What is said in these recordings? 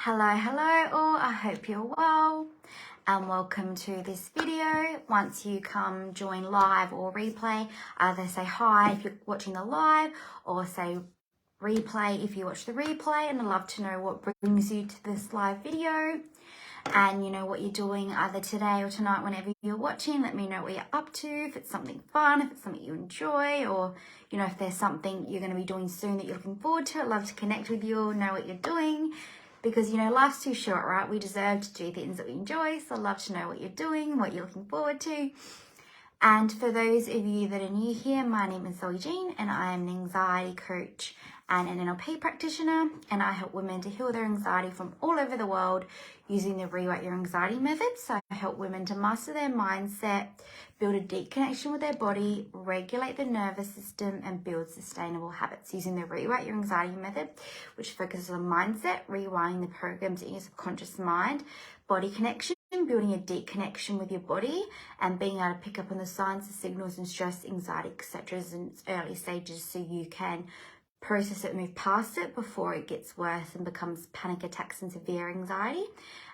Hello all, I hope you're well and welcome to this video. Once you come join live or replay, either say hi if you're watching the live or say replay if you watch the replay, and I'd love to know what brings you to this live video and what you're doing either today or tonight whenever you're watching. Let me know what you're up to, if it's something fun, if it's something you enjoy, or if there's something you're going to be doing soon that you're looking forward to. I'd love to connect with you, know what you're doing. Because, life's too short, right? We deserve to do things that we enjoy. So I'd love to know what you're doing, what you're looking forward to. And for those of you that are new here, my name is Zoe Jean and I am an anxiety coach and an NLP practitioner. And I help women to heal their anxiety from all over the world using the Rewrite Your Anxiety method. So I help women to master their mindset, build a deep connection with their body, regulate the nervous system, and build sustainable habits using the Rewrite Your Anxiety method, which focuses on mindset, rewinding the programs in your subconscious mind, body connection, building a deep connection with your body, and being able to pick up on the signs, the signals, and stress, anxiety, etc. in its early stages so you can process it, move past it before it gets worse and becomes panic attacks and severe anxiety.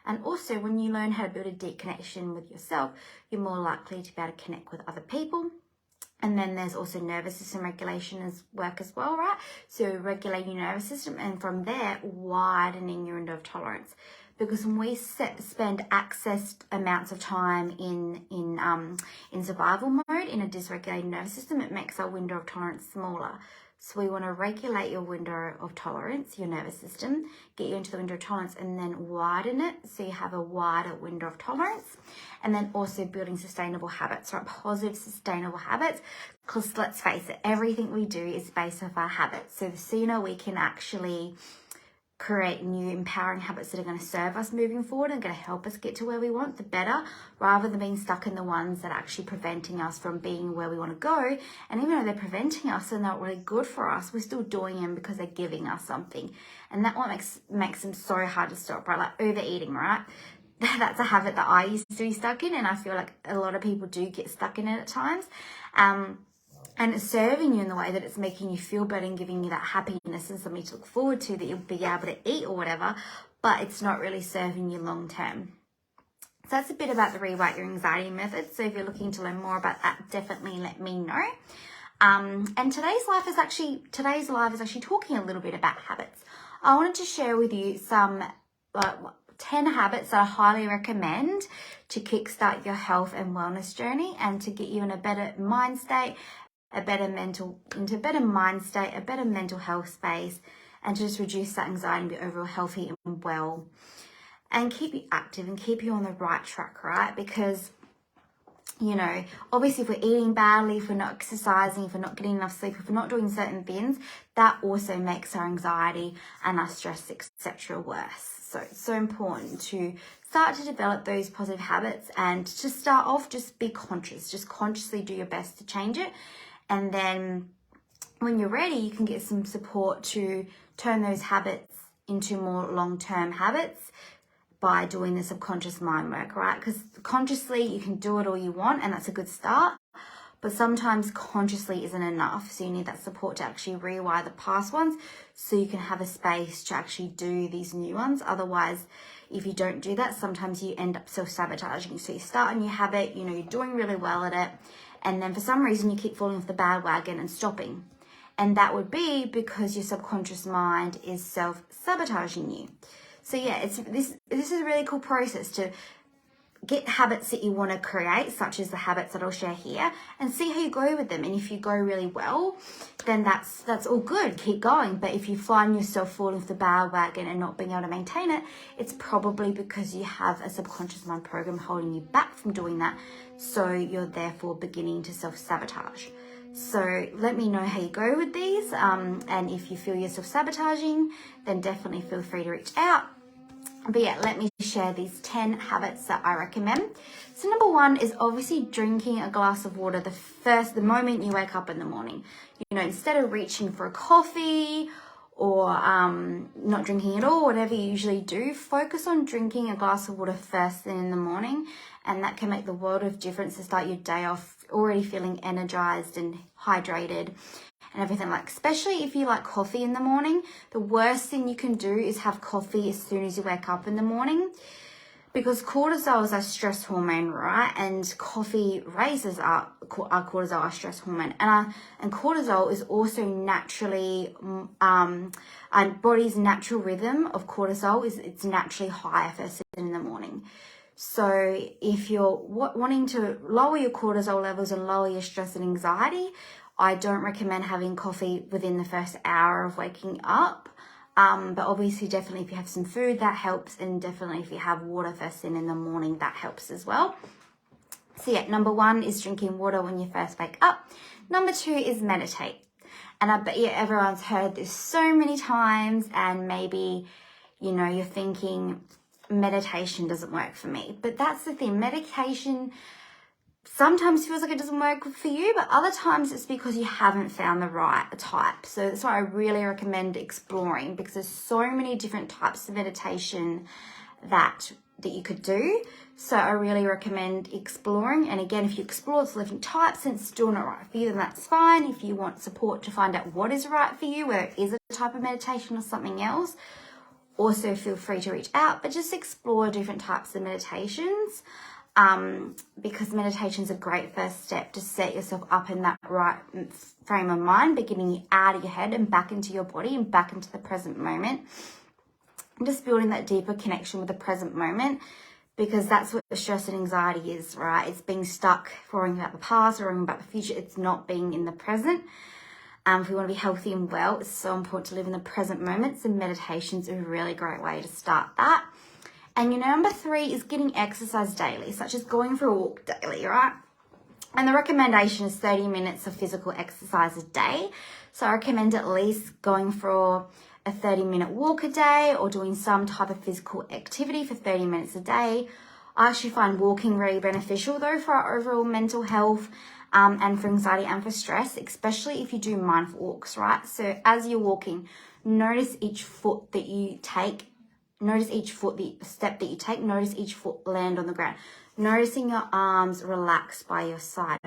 And also, when you learn how to build a deep connection with yourself, you're more likely to be able to connect with other people. And then there's also nervous system regulation as well, right? So regulating your nervous system, and from there, widening your window of tolerance. Because when we spend excess amounts of time in survival mode, in a dysregulated nervous system, it makes our window of tolerance smaller. So we want to regulate your window of tolerance, your nervous system, get you into the window of tolerance, and then widen it so you have a wider window of tolerance. And then also building sustainable habits, right? Positive, sustainable habits. Because let's face it, everything we do is based off our habits. So the sooner we can actually create new empowering habits that are going to serve us moving forward and going to help us get to where we want, the better, rather than being stuck in the ones that are actually preventing us from being where we want to go. And even though they're preventing us and not really good for us, we're still doing them because they're giving us something. And that one makes them so hard to stop, right? Like overeating, right? That's a habit that I used to be stuck in, and I feel like a lot of people do get stuck in it at times. And it's serving you in the way that it's making you feel better and giving you that happiness and something to look forward to that you'll be able to eat or whatever, but it's not really serving you long term. So that's a bit about the Rewrite Your Anxiety method. So if you're looking to learn more about that, definitely let me know. And today's live is actually talking a little bit about habits. I wanted to share with you some 10 habits that I highly recommend to kickstart your health and wellness journey and to get you in a better mind state, a better mental health space, and to just reduce that anxiety and be overall healthy and well, and keep you active and keep you on the right track, right? Because obviously if we're eating badly, if we're not exercising, if we're not getting enough sleep, if we're not doing certain things, that also makes our anxiety and our stress, etc. worse. So it's so important to start to develop those positive habits, and to start off, just be conscious, just consciously do your best to change it. And then when you're ready, you can get some support to turn those habits into more long-term habits by doing the subconscious mind work, right? Because consciously you can do it all you want, and that's a good start. But sometimes consciously isn't enough. So you need that support to actually rewire the past ones so you can have a space to actually do these new ones. Otherwise, if you don't do that, sometimes you end up self-sabotaging. So you start a new habit, you're doing really well at it, and then for some reason you keep falling off the bandwagon and stopping. And that would be because your subconscious mind is self-sabotaging you. So yeah, this is a really cool process to get habits that you want to create, such as the habits that I'll share here, and see how you go with them. And if you go really well, then that's all good. Keep going. But if you find yourself falling off the bandwagon and not being able to maintain it, it's probably because you have a subconscious mind program holding you back from doing that. So you're therefore beginning to self-sabotage. So let me know how you go with these. And if you feel you're self-sabotaging, then definitely feel free to reach out. But yeah, let me share these 10 habits that I recommend. So number 1 is obviously drinking a glass of water the moment you wake up in the morning. Instead of reaching for a coffee or not drinking at all, whatever you usually do, focus on drinking a glass of water first thing in the morning. And that can make the world of difference to start your day off already feeling energized and hydrated. and everything, like, especially if you like coffee in the morning, the worst thing you can do is have coffee as soon as you wake up in the morning, because cortisol is our stress hormone, right? And coffee raises our cortisol, our stress hormone. And cortisol is also naturally, our body's natural rhythm of cortisol is it's naturally higher first thing in the morning. So if you're wanting to lower your cortisol levels and lower your stress and anxiety, I don't recommend having coffee within the first hour of waking up. But obviously, definitely if you have some food, that helps. And definitely if you have water first thing in the morning, that helps as well. So yeah, number 1 is drinking water when you first wake up. Number 2 is meditate. And I bet you everyone's heard this so many times, and maybe, you know, you're thinking meditation doesn't work for me. But that's the thing, meditation sometimes feels like it doesn't work for you, but other times it's because you haven't found the right type. So that's why I really recommend exploring, because there's so many different types of meditation that you could do. So I really recommend exploring. And again, if you explore the different types and it's still not right for you, then that's fine. If you want support to find out what is right for you, whether it is a type of meditation or something else, also feel free to reach out. But just explore different types of meditations. Because meditation is a great first step to set yourself up in that right frame of mind, by getting you out of your head and back into your body and back into the present moment. And just building that deeper connection with the present moment, because that's what the stress and anxiety is, right? It's being stuck worrying about the past, worrying about the future. It's not being in the present. If we want to be healthy and well, it's so important to live in the present moment. So meditation's a really great way to start that. And you know, number 3 is getting exercise daily, such as going for a walk daily, right? And the recommendation is 30 minutes of physical exercise a day. So I recommend at least going for a 30-minute walk a day, or doing some type of physical activity for 30 minutes a day. I actually find walking really beneficial though for our overall mental health, and for anxiety and for stress, especially if you do mindful walks, right? So as you're walking, notice each foot that you take. Notice each foot, the step that you take. Notice each foot land on the ground. Noticing your arms relax by your side.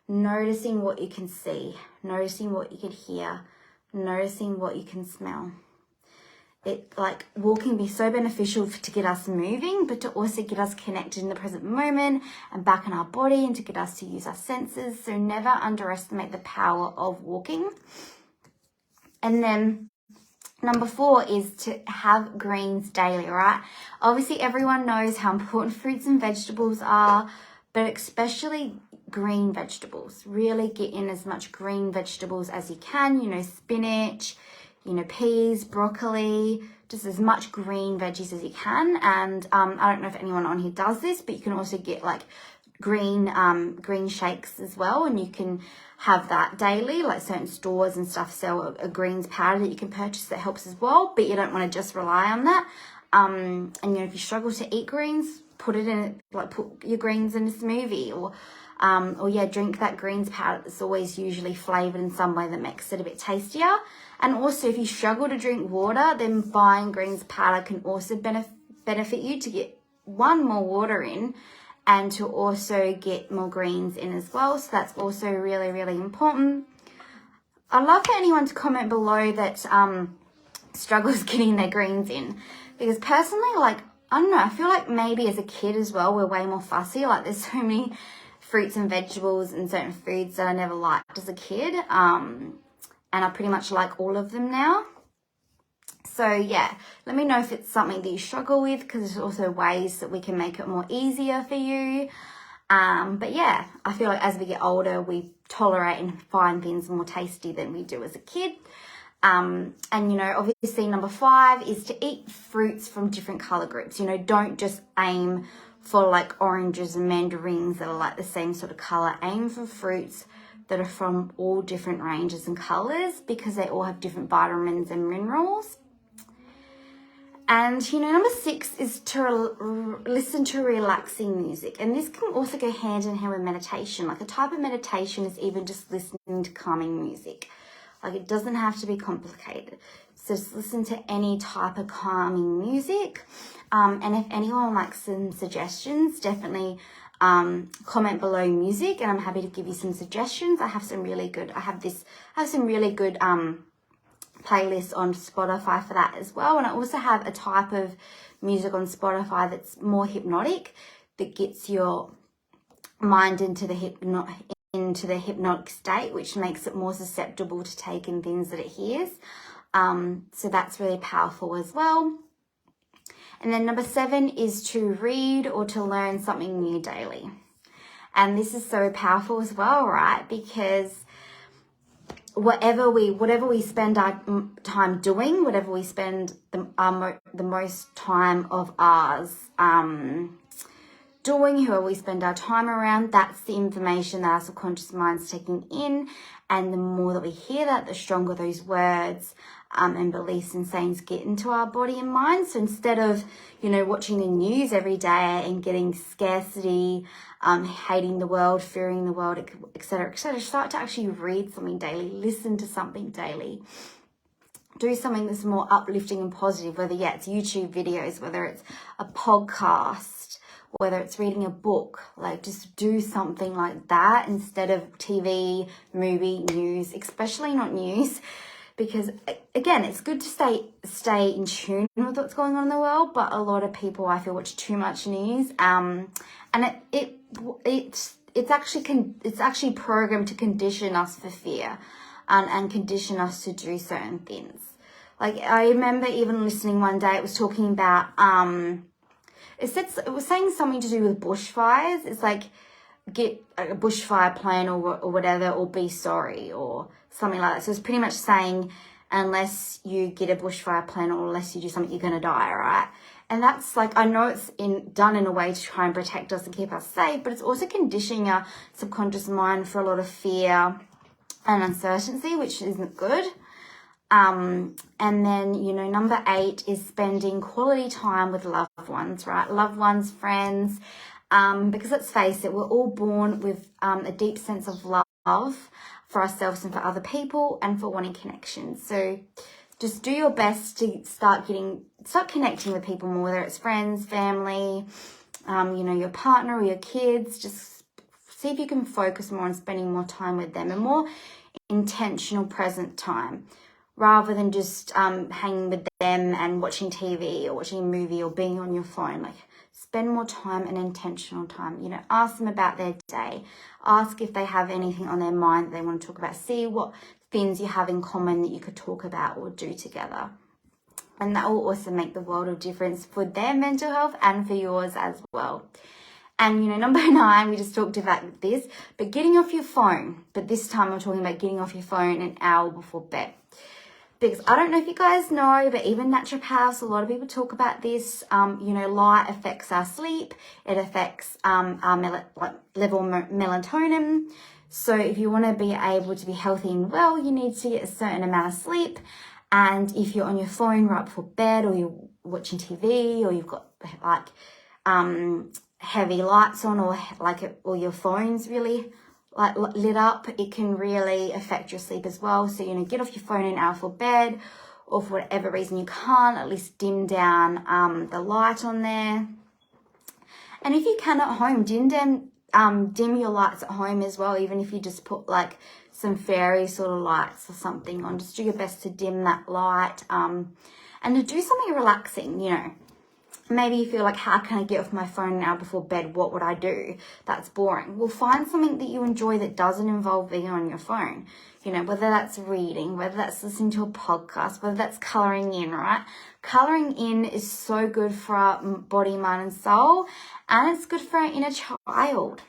Noticing what you can see. Noticing what you can hear. Noticing what you can smell. Walking be so beneficial to get us moving, but to also get us connected in the present moment and back in our body, and to get us to use our senses. So never underestimate the power of walking. And then number 4 is to have greens daily, right? Obviously, everyone knows how important fruits and vegetables are, but especially green vegetables. Really get in as much green vegetables as you can, you know, spinach, you know, peas, broccoli, just as much green veggies as you can. And I don't know if anyone on here does this, but you can also get like green shakes as well, and you can have that daily. Like certain stores and stuff sell a greens powder that you can purchase that helps as well, but you don't want to just rely on that. And you know, if you struggle to eat greens, put your greens in a smoothie, or drink that greens powder that's always usually flavored in some way that makes it a bit tastier. And also, if you struggle to drink water, then buying greens powder can also benefit you to get more water in, and to also get more greens in as well. So that's also really, really important. I'd love for anyone to comment below that struggles getting their greens in, because personally, like, I don't know, I feel like maybe as a kid as well, we're way more fussy. Like, there's so many fruits and vegetables and certain foods that I never liked as a kid, and I pretty much like all of them now. So yeah, let me know if it's something that you struggle with, because there's also ways that we can make it more easier for you. But yeah, I feel like as we get older, we tolerate and find things more tasty than we do as a kid. And you know, obviously number 5 is to eat fruits from different color groups. You know, don't just aim for like oranges and mandarins that are like the same sort of color. Aim for fruits that are from all different ranges and colors, because they all have different vitamins and minerals. And, you know, number 6 is to listen to relaxing music. And this can also go hand in hand with meditation. Like, a type of meditation is even just listening to calming music. Like, it doesn't have to be complicated. So just listen to any type of calming music. And if anyone likes some suggestions, definitely comment below music, and I'm happy to give you some suggestions. I have some really good playlists on Spotify for that as well. And I also have a type of music on Spotify that's more hypnotic, that gets your mind into the hypnotic state, which makes it more susceptible to take in things that it hears. So that's really powerful as well. And then number 7 is to read or to learn something new daily. And this is so powerful as well, right? Because whatever we spend our time doing, whatever we spend the most time of ours doing, whoever we spend our time around, that's the information that our subconscious mind's taking in. And the more that we hear that, the stronger those words and beliefs and sayings get into our body and mind. So instead of, watching the news every day and getting scarcity, hating the world, fearing the world, etc., start to actually read something daily, listen to something daily. Do something that's more uplifting and positive, whether it's YouTube videos, whether it's a podcast, whether it's reading a book. Like, just do something like that instead of TV, movie, news, especially not news, because again, it's good to stay in tune with what's going on in the world, but a lot of people, I feel, watch too much news, and it's actually programmed to condition us for fear, and condition us to do certain things. Like, I remember even listening one day, it was talking about it was saying something to do with bushfires. It's like, get a bushfire plan or whatever, or be sorry, or something like that. So it's pretty much saying, unless you get a bushfire plan or unless you do something, you're going to die, right? And that's like, I know it's done in a way to try and protect us and keep us safe, but it's also conditioning our subconscious mind for a lot of fear and uncertainty, which isn't good. And then, number 8 is spending quality time with loved ones, right? Loved ones, friends, because let's face it, we're all born with a deep sense of love for ourselves and for other people, and for wanting connection. So just do your best to start connecting with people more, whether it's friends, family, your partner or your kids. Just see if you can focus more on spending more time with them, and more intentional present time, rather than just hanging with them and watching TV or watching a movie or being on your phone. Like, spend more time and intentional time. Ask them about their day. Ask if they have anything on their mind that they want to talk about. See what things you have in common that you could talk about or do together. And that will also make the world of difference for their mental health and for yours as well. And, number 9, we just talked about this, but getting off your phone. But this time I'm talking about getting off your phone an hour before bed. Because I don't know if you guys know, but even naturopaths, a lot of people talk about this. Light affects our sleep. It affects our level of melatonin. So if you want to be able to be healthy and well, you need to get a certain amount of sleep. And if you're on your phone right before bed, or you're watching TV, or you've got heavy lights on, or your phone's really lit up, it can really affect your sleep as well. So, get off your phone an hour before bed, or for whatever reason you can't, at least dim down the light on there. And if you can at home, dim your lights at home as well, even if you just put some fairy sort of lights or something on. Just do your best to dim that light, and to do something relaxing. Maybe you feel like, how can I get off my phone an hour before bed? What would I do? That's boring. Well, find something that you enjoy that doesn't involve being on your phone. Whether that's reading, whether that's listening to a podcast, whether that's colouring in, right? Colouring in is so good for our body, mind and soul, and it's good for our inner child.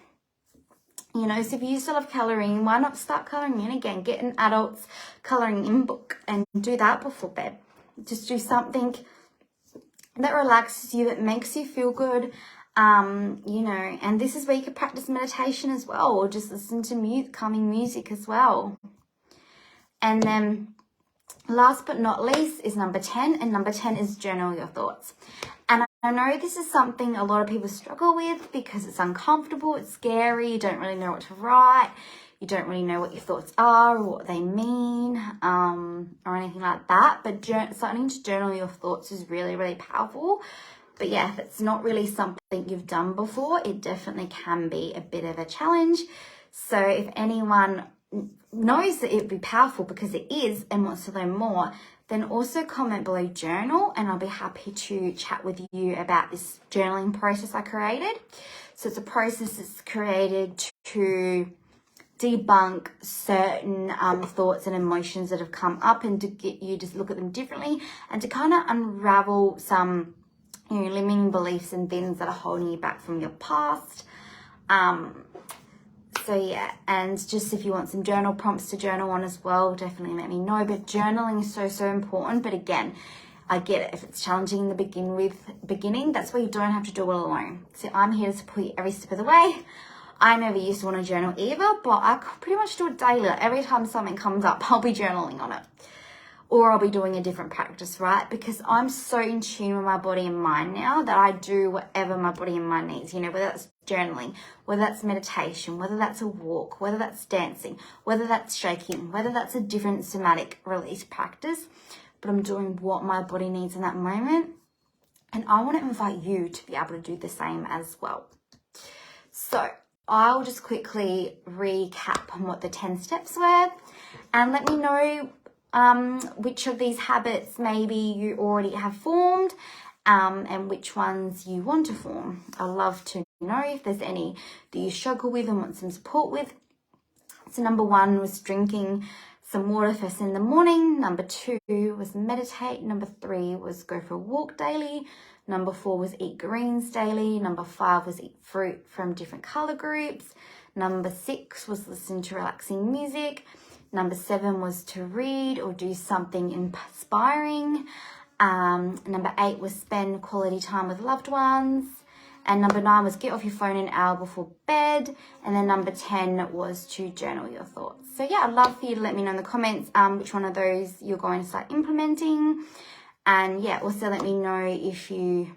So if you still love colouring, why not start colouring in again? Get an adult's colouring in book and do that before bed. Just do something that relaxes you, that makes you feel good, and this is where you can practice meditation as well, or just listen to calming music as well. And then last but not least is number 10, and number 10 is journal your thoughts. And I know this is something a lot of people struggle with because it's uncomfortable, it's scary, you don't really know what to write, you don't really know what your thoughts are or what they mean, or anything like that. But starting to journal your thoughts is really, really powerful, But yeah, if it's not really something you've done before, it definitely can be a bit of a challenge. So if anyone knows that it'd be powerful, because it is, and wants to learn more, then also comment below journal, and I'll be happy to chat with you about this journaling process I created. So it's a process that's created to debunk certain thoughts and emotions that have come up, and to get you to look at them differently, and to kind of unravel some limiting beliefs and things that are holding you back from your past. So yeah, and just if you want some journal prompts to journal on as well, definitely let me know. But journaling is so important. But again, I get it. If it's challenging in the beginning, that's why you don't have to do it alone. So I'm here to support you every step of the way. I never used to want to journal either, but I pretty much do it daily. Every time something comes up, I'll be journaling on it. Or I'll be doing a different practice, right? Because I'm so in tune with my body and mind now that I do whatever my body and mind needs, whether that's journaling, whether that's meditation, whether that's a walk, whether that's dancing, whether that's shaking, whether that's a different somatic release practice. But I'm doing what my body needs in that moment. And I want to invite you to be able to do the same as well. So I'll just quickly recap on what the 10 steps were, and let me know which of these habits maybe you already have formed, and which ones you want to form. I'd love to know if there's any that you struggle with and want some support with. So number 1 was drinking some water first thing in the morning. Number 2 was meditate. Number 3 was go for a walk daily. Number 4 was eat greens daily. Number 5 was eat fruit from different color groups. Number 6 was listen to relaxing music. Number 7 was to read or do something inspiring. Number 8 was spend quality time with loved ones. And number 9 was get off your phone an hour before bed. And then number 10 was to journal your thoughts. So yeah, I'd love for you to let me know in the comments which one of those you're going to start implementing. And yeah, also let me know if you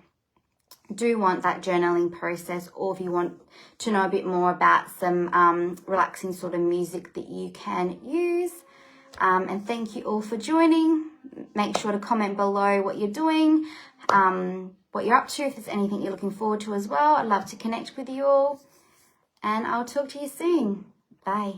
do want that journaling process, or if you want to know a bit more about some relaxing sort of music that you can use. And thank you all for joining. Make sure to comment below what you're doing, what you're up to, if there's anything you're looking forward to as well. I'd love to connect with you all, and I'll talk to you soon. Bye.